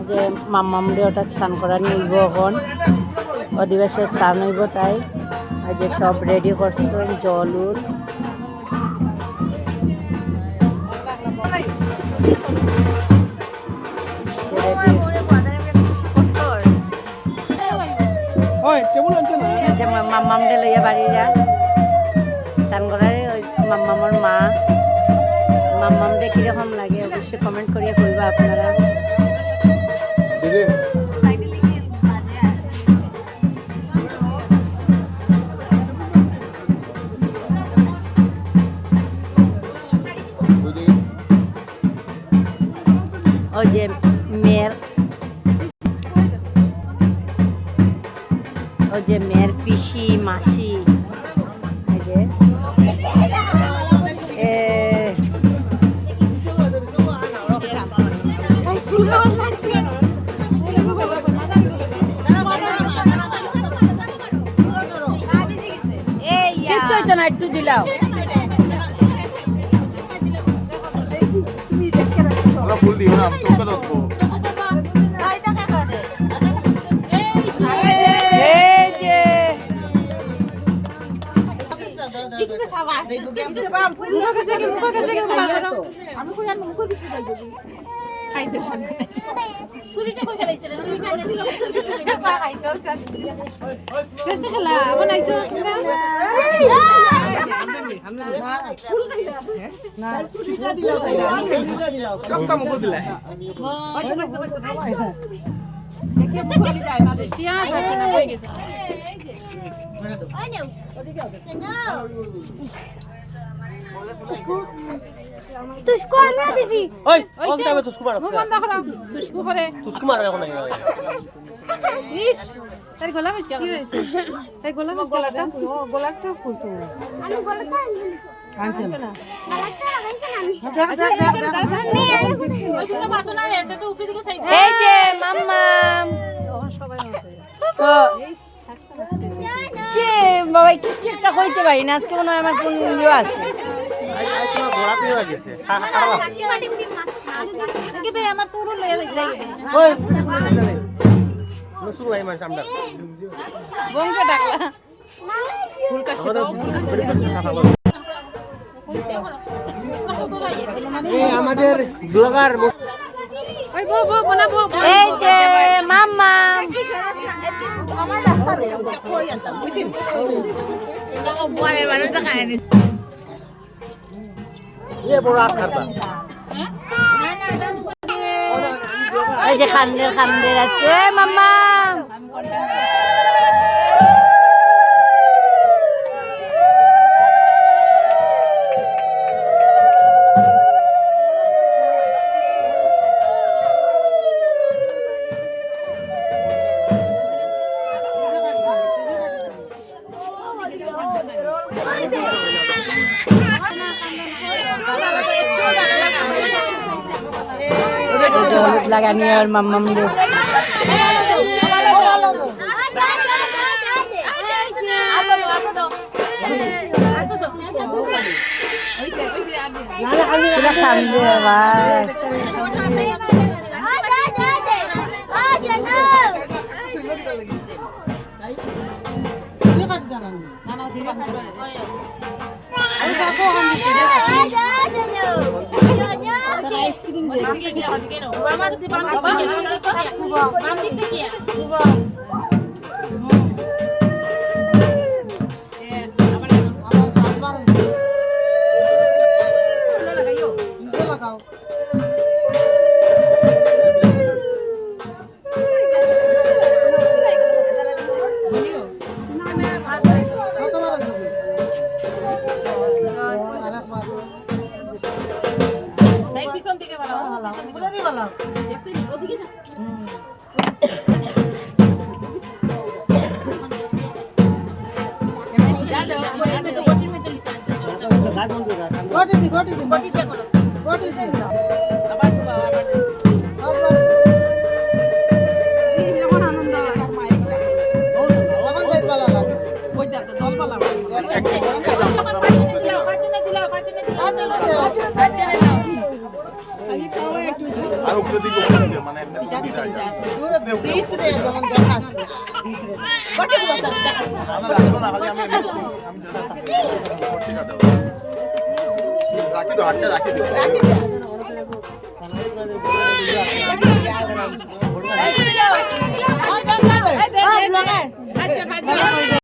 যে মাম্মামরে ওটা স্নান করা নিব এখন অধিবাসে স্নান হইব তাই যে সব রেডি করছেন জল উঠ মাম্মামরে লইয়া বাড়িরা স্নান করার ওই মাম্মামর মা মাম্মামরে কিরকম লাগে অবশ্যই কমেন্ট করিয়া কইবা আপনারা ওই যে মেয়ের পিসি মাসি এই যে না একটু দিলাও ফুল দিও না তোকে দেখো तुझको मैं दिसी ओए कौन सा मैं तुझको मारा मुंह बंद करो तुझको करे तुझको मारा कौन है इश तेरे गला में क्या तेरे गला में गलाटा गलाटा ফুল তো আমি গলাটা কাঁচন না গলাটা লাগাইছ না আমি ওই জন্য মাতো না এটা তো উপরে দিকে সাইড এই যে মাম্মাম সবাই মতো ও যে বাবা কিছু একটা কইতে পারি না আজকে মনে হয় আমার কোন ইয়ে আছে ঘোড়া দিয়ে লাগিয়েছে কি বে আমার সুরু লয়ে যাই ওই শুরু হয় মানে আমরা বংশ ডাকলা ফুল কাছে তো এই আমাদের ব্লগার ওই বো বো বানাবো এই যে মাম্মা আমার রাস্তা দে কই আনতা বুঝিন এটা কো বলে মানে তো খায়নি ये बड़ा खाता এই যে খান্দের আছে মাম্মা হলুদ লাগানি আর মাম্মাম রে উপরে দিকে মানে ভিতরে যেমন দেখা আছে কত বড় দেখা না লাগলো না খালি আমি রাখি দাও হাতটা রাখি দাও রাখি দে এই দে এই দে